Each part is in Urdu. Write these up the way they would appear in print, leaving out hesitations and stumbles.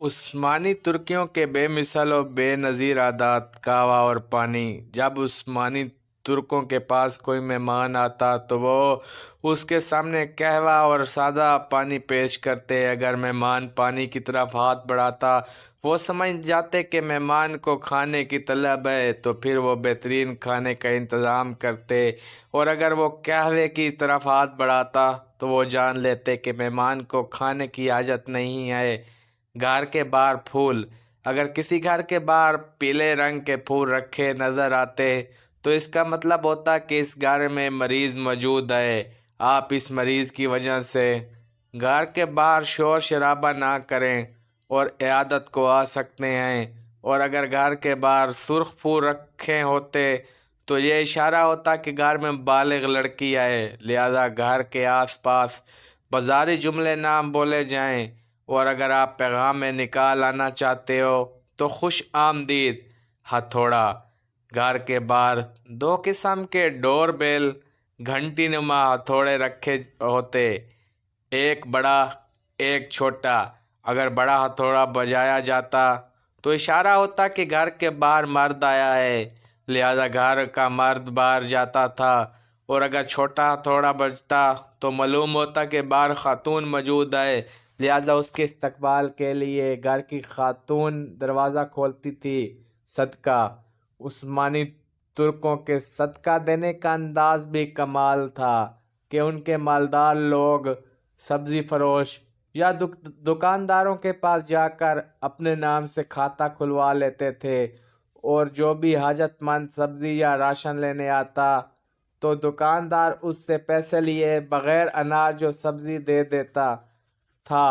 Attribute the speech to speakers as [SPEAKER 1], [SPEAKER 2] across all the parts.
[SPEAKER 1] عثمانی ترکیوں کے بے مثال و بے نظیر عادات، قہوہ اور پانی۔ جب عثمانی ترکوں کے پاس کوئی مہمان آتا تو وہ اس کے سامنے قہوہ اور سادہ پانی پیش کرتے۔ اگر مہمان پانی کی طرف ہاتھ بڑھاتا وہ سمجھ جاتے کہ مہمان کو کھانے کی طلب ہے، تو پھر وہ بہترین کھانے کا انتظام کرتے، اور اگر وہ قہوے کی طرف ہاتھ بڑھاتا تو وہ جان لیتے کہ مہمان کو کھانے کی حاجت نہیں ہے۔ گھر کے باہر پھول۔ اگر کسی گھر کے باہر پیلے رنگ کے پھول رکھے نظر آتے تو اس کا مطلب ہوتا کہ اس گھر میں مریض موجود ہے، آپ اس مریض کی وجہ سے گھر کے باہر شور شرابہ نہ کریں اور عیادت کو آ سکتے ہیں۔ اور اگر گھر کے باہر سرخ پھول رکھے ہوتے تو یہ اشارہ ہوتا کہ گھر میں بالغ لڑکی ہے، لہذا گھر کے آس پاس بازاری جملے نہ بولے جائیں۔ اور اگر آپ پیغام نکاح لانا چاہتے ہو تو خوش آمدید ہتھوڑا۔ گھر کے باہر دو قسم کے ڈور بیل گھنٹی نما ہتھوڑے رکھے ہوتے، ایک بڑا ایک چھوٹا۔ اگر بڑا ہتھوڑا بجایا جاتا تو اشارہ ہوتا کہ گھر کے باہر مرد آیا ہے، لہذا گھر کا مرد باہر جاتا تھا، اور اگر چھوٹا ہتھوڑا بجتا تو معلوم ہوتا کہ باہر خاتون موجود ہے، لہذا اس کے استقبال کے لیے گھر کی خاتون دروازہ کھولتی تھی۔ صدقہ۔ عثمانی ترکوں کے صدقہ دینے کا انداز بھی کمال تھا کہ ان کے مالدار لوگ سبزی فروش یا دکانداروں کے پاس جا کر اپنے نام سے کھاتہ کھلوا لیتے تھے، اور جو بھی حاجت مند سبزی یا راشن لینے آتا تو دکاندار اس سے پیسے لیے بغیر اناج و سبزی دے دیتا تھا،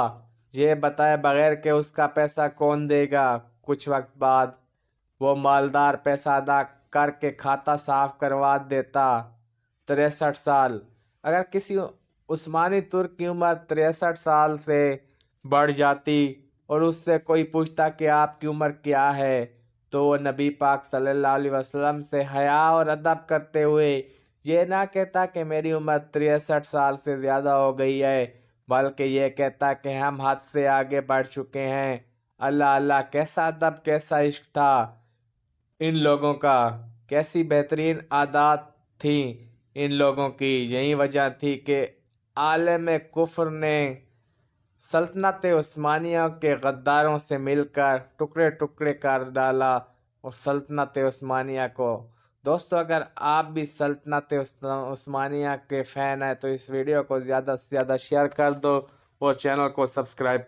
[SPEAKER 1] یہ بتائے بغیر کہ اس کا پیسہ کون دے گا۔ کچھ وقت بعد وہ مالدار پیسہ ادا کر کے کھاتہ صاف کروا دیتا۔ 63 سال۔ اگر کسی عثمانی ترک کی عمر 63 سال سے بڑھ جاتی اور اس سے کوئی پوچھتا کہ آپ کی عمر کیا ہے تو وہ نبی پاک صلی اللہ علیہ وسلم سے حیا اور ادب کرتے ہوئے یہ نہ کہتا کہ میری عمر 63 سال سے زیادہ ہو گئی ہے، بلکہ یہ کہتا کہ ہم حد سے آگے بڑھ چکے ہیں۔ اللہ اللہ، کیسا ادب، کیسا عشق تھا ان لوگوں کا، کیسی بہترین عادات تھیں ان لوگوں کی۔ یہی وجہ تھی کہ عالم کفر نے سلطنت عثمانیہ کے غداروں سے مل کر ٹکڑے ٹکڑے کر ڈالا اور سلطنت عثمانیہ کو۔ دوستو، اگر آپ بھی سلطنت عثمانیہ کے فین ہیں تو اس ویڈیو کو زیادہ سے زیادہ شیئر کر دو اور چینل کو سبسکرائب